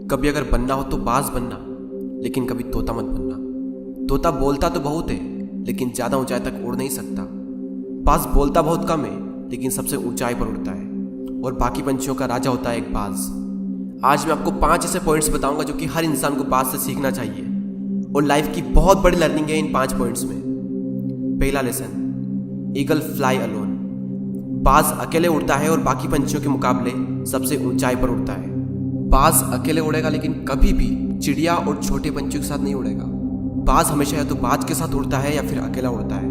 कभी अगर बनना हो तो बाज बनना, लेकिन कभी तोता मत बनना। तोता बोलता तो बहुत है, लेकिन ज्यादा ऊंचाई तक उड़ नहीं सकता। बाज बोलता बहुत कम है, लेकिन सबसे ऊंचाई पर उड़ता है, और बाकी पंछियों का राजा होता है एक बाज। आज मैं आपको 5 ऐसे पॉइंट्स बताऊंगा जो कि हर इंसान को बाज से सीखना चाहिए, और लाइफ की बहुत बड़ी लर्निंग है इन 5 पॉइंट्स में। पहला लेसन, ईगल फ्लाई अलोन। बाज अकेले उड़ता है और बाकी पंछियों के मुकाबले सबसे ऊंचाई पर उड़ता है। बाज अकेले उड़ेगा, लेकिन कभी भी चिड़िया और छोटे पंछियों के साथ नहीं उड़ेगा। बाज हमेशा या तो बाज के साथ उड़ता है या फिर अकेला उड़ता है।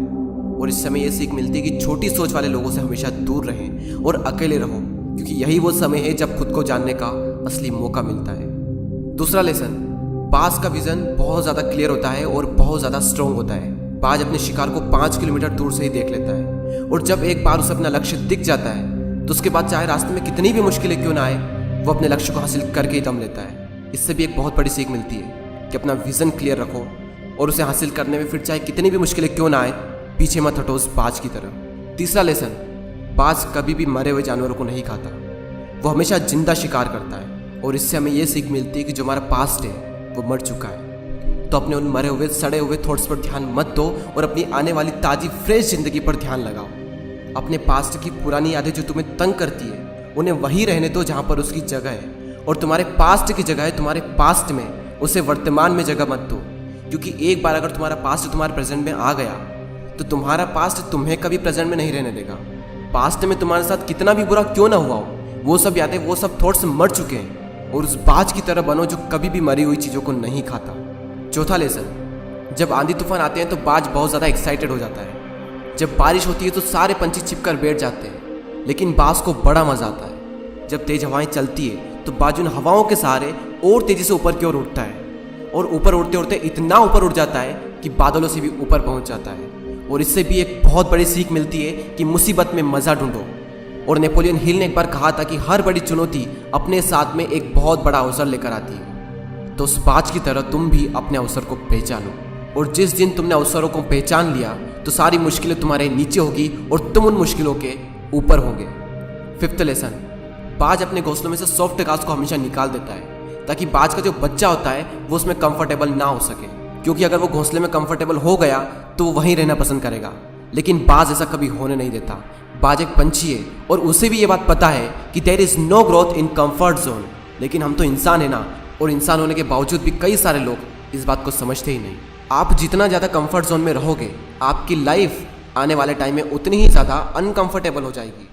और इस समय यह सीख मिलती है कि छोटी सोच वाले लोगों से हमेशा दूर रहें और अकेले रहो, क्योंकि यही वो समय है जब खुद को जानने का असली मौका मिलता है। दूसरा लेसन, बाज का विजन बहुत ज़्यादा क्लियर होता है और बहुत ज़्यादा स्ट्रॉन्ग होता है। बाज अपने शिकार को 5 किलोमीटर दूर से ही देख लेता है, और जब एक बार उसे अपना लक्ष्य दिख जाता है तो उसके बाद चाहे रास्ते में कितनी भी मुश्किलें क्यों ना आए, वो अपने लक्ष्य को हासिल करके ही दम लेता है। इससे भी एक बहुत बड़ी सीख मिलती है कि अपना विजन क्लियर रखो, और उसे हासिल करने में फिर चाहे कितनी भी मुश्किलें क्यों ना आए, पीछे मत हटो उस बाज की तरह। तीसरा लेसन, बाज कभी भी मरे हुए जानवरों को नहीं खाता, वो हमेशा जिंदा शिकार करता है। और इससे हमें यह सीख मिलती है कि जो हमारा पास्ट है वो मर चुका है, तो अपने उन मरे हुए सड़े हुए थॉट्स पर ध्यान मत दो और अपनी आने वाली ताज़ी फ्रेश जिंदगी पर ध्यान लगाओ। अपने पास्ट की पुरानी यादें जो तुम्हें तंग करती है, उन्हें वहीं रहने दो जहाँ पर उसकी जगह है, और तुम्हारे पास्ट की जगह है तुम्हारे पास्ट में, उसे वर्तमान में जगह मत दो। क्योंकि एक बार अगर तुम्हारा पास्ट तुम्हारे प्रेजेंट में आ गया, तो तुम्हारा पास्ट तुम्हें कभी प्रेजेंट में नहीं रहने देगा। पास्ट में तुम्हारे साथ कितना भी बुरा क्यों ना हुआ हो, वो सब यादें, वो सब थॉट्स मर चुके हैं, और उस बाज की तरह बनो जो कभी भी मरी हुई चीज़ों को नहीं खाता। चौथा लेसन, जब आंधी तूफान आते हैं तो बाज बहुत ज़्यादा एक्साइटेड हो जाता है। जब बारिश होती है तो सारे पंछी छिपकर बैठ जाते हैं, लेकिन बाज को बड़ा मज़ा आता है। जब तेज हवाएं चलती है तो बाज उन हवाओं के सहारे और तेज़ी से ऊपर की ओर उठता है, और ऊपर उड़ते उड़ते इतना ऊपर उड़ जाता है कि बादलों से भी ऊपर पहुंच जाता है। और इससे भी एक बहुत बड़ी सीख मिलती है कि मुसीबत में मज़ा ढूंढो। और नेपोलियन हिल ने एक बार कहा था कि हर बड़ी चुनौती अपने साथ में एक बहुत बड़ा अवसर लेकर आती है। तो उस बाज की तरह तुम भी अपने अवसर को पहचानो, और जिस दिन तुमने अवसरों को पहचान लिया तो सारी मुश्किलें तुम्हारे नीचे होगी और तुम उन मुश्किलों के ऊपर होगे। फिफ्थ लेसन, बाज अपने घोंसलों में से सॉफ्ट घास को हमेशा निकाल देता है, ताकि बाज का जो बच्चा होता है वो उसमें कंफर्टेबल ना हो सके। क्योंकि अगर वो घोंसले में कंफर्टेबल हो गया तो वो वहीं रहना पसंद करेगा, लेकिन बाज ऐसा कभी होने नहीं देता। बाज एक पंछी है, और उसे भी ये बात पता है कि there is no growth in comfort zone. लेकिन हम तो इंसान है ना, और इंसान होने के बावजूद भी कई सारे लोग इस बात को समझते ही नहीं। आप जितना ज़्यादा कंफर्ट जोन में रहोगे, आपकी लाइफ आने वाले टाइम में उतनी ही ज़्यादा अनकंफर्टेबल हो जाएगी।